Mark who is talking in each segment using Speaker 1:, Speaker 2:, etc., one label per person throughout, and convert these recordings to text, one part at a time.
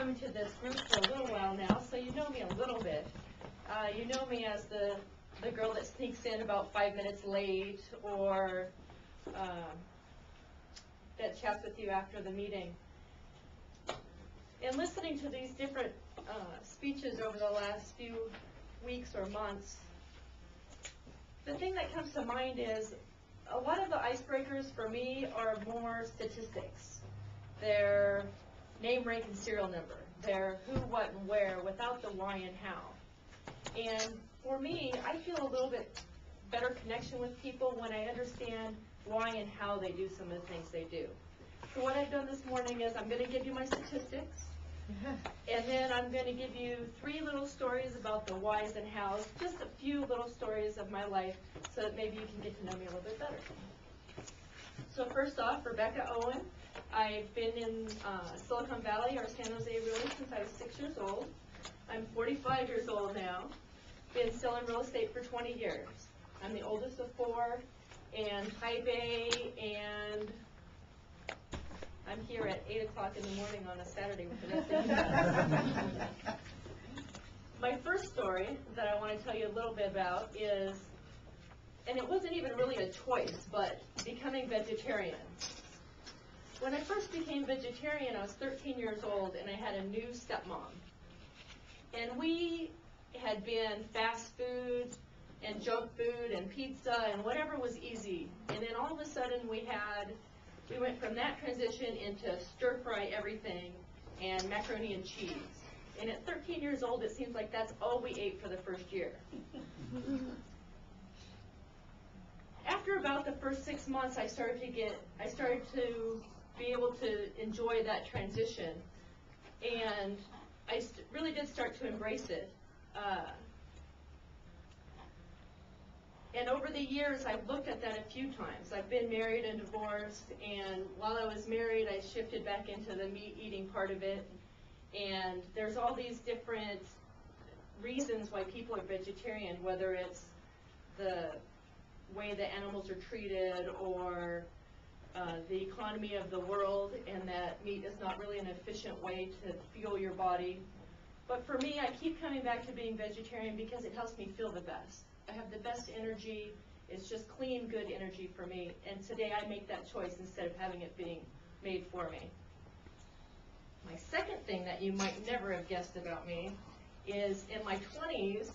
Speaker 1: coming to this group for a little while now, so you know me a little bit. You know me as the girl that sneaks in about 5 minutes late, or that chats with you after the meeting. In listening to these different speeches over the last few weeks or months, the thing that comes to mind is a lot of the icebreakers for me are more statistics. They're name, rank, and serial number. They're who, what, and where without the why and how. And for me, I feel a little bit better connection with people when I understand why and how they do some of the things they do. So what I've done this morning is I'm going to give you my statistics, and then I'm going to give you 3 little stories about the whys and hows, just a few little stories of my life so that maybe you can get to know me a little bit better. So first off, Rebecca Owen. I've been in Silicon Valley or San Jose really since I was 6 years old. I'm 45 years old now. Been selling real estate for 20 years. I'm the oldest of 4, and Type A, and I'm here at 8 o'clock in the morning on a Saturday with the rest of you. My first story that I want to tell you a little bit about is, and it wasn't even really a choice, but becoming vegetarian. When I first became vegetarian, I was 13 years old, and I had a new stepmom. And we had been fast food and junk food and pizza and whatever was easy. And then all of a sudden we went from that transition into stir fry everything and macaroni and cheese. And at 13 years old, it seems like that's all we ate for the first year. After about the first 6 months, I started to be able to enjoy that transition, and I really did start to embrace it. And over the years, I've looked at that a few times. I've been married and divorced, and while I was married, I shifted back into the meat-eating part of it. And there's all these different reasons why people are vegetarian, whether it's the way the animals are treated, or the economy of the world, and that meat is not really an efficient way to fuel your body. But for me, I keep coming back to being vegetarian because it helps me feel the best. I have the best energy. It's just clean, good energy for me. And today I make that choice instead of having it being made for me. My second thing that you might never have guessed about me is in my 20s,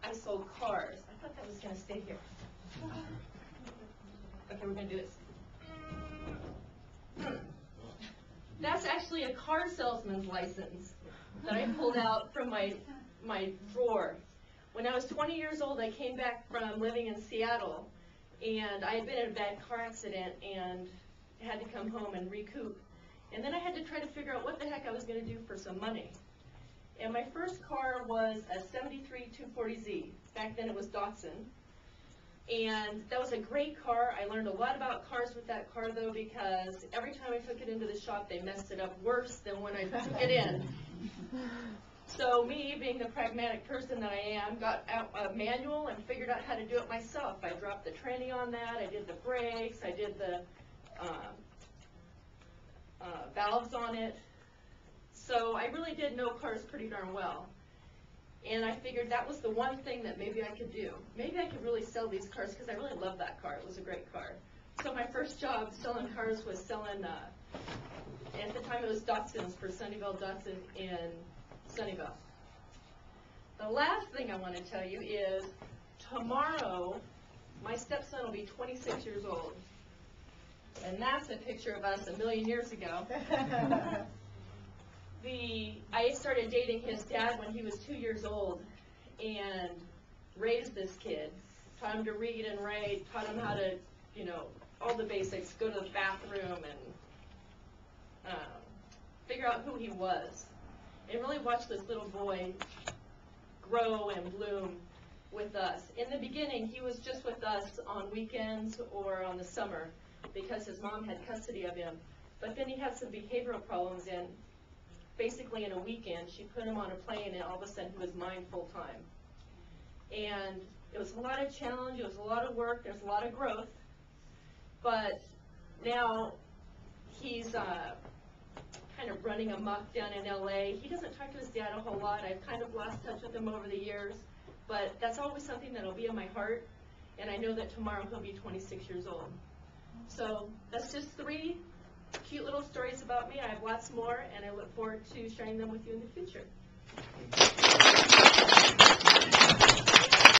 Speaker 1: I sold cars. I thought that was going to stay here. Okay, we're going to do this. That's actually a car salesman's license that I pulled out from my drawer. When I was 20 years old, I came back from living in Seattle, and I had been in a bad car accident and had to come home and recoup. And then I had to try to figure out what the heck I was going to do for some money. And my first car was a 73 240Z. Back then it was Datsun. And that was a great car. I learned a lot about cars with that car, though, because every time I took it into the shop, they messed it up worse than when I took it in. So me, being the pragmatic person that I am, got out a manual and figured out how to do it myself. I dropped the tranny on that. I did the brakes. I did the valves on it. So I really did know cars pretty darn well. And I figured that was the one thing that maybe I could do. Maybe I could really sell these cars because I really loved that car. It was a great car. So my first job selling cars was selling, at the time it was Datsuns for Sunnyvale Datsun in Sunnyvale. The last thing I want to tell you is tomorrow my stepson will be 26 years old. And that's a picture of us a million years ago. I started dating his dad when he was 2 years old and raised this kid. Taught him to read and write, taught him how to, all the basics, go to the bathroom and figure out who he was. And really watch this little boy grow and bloom with us. In the beginning, he was just with us on weekends or on the summer because his mom had custody of him. But then he had some behavioral problems, and basically in a weekend, she put him on a plane, and all of a sudden he was mine full time. And it was a lot of challenge, it was a lot of work, there's a lot of growth, but now he's kind of running amok down in LA. He doesn't talk to his dad a whole lot. I've kind of lost touch with him over the years, but that's always something that'll be in my heart, and I know that tomorrow he'll be 26 years old. So that's just 3 cute little stories about me. I have lots more, and I look forward to sharing them with you in the future.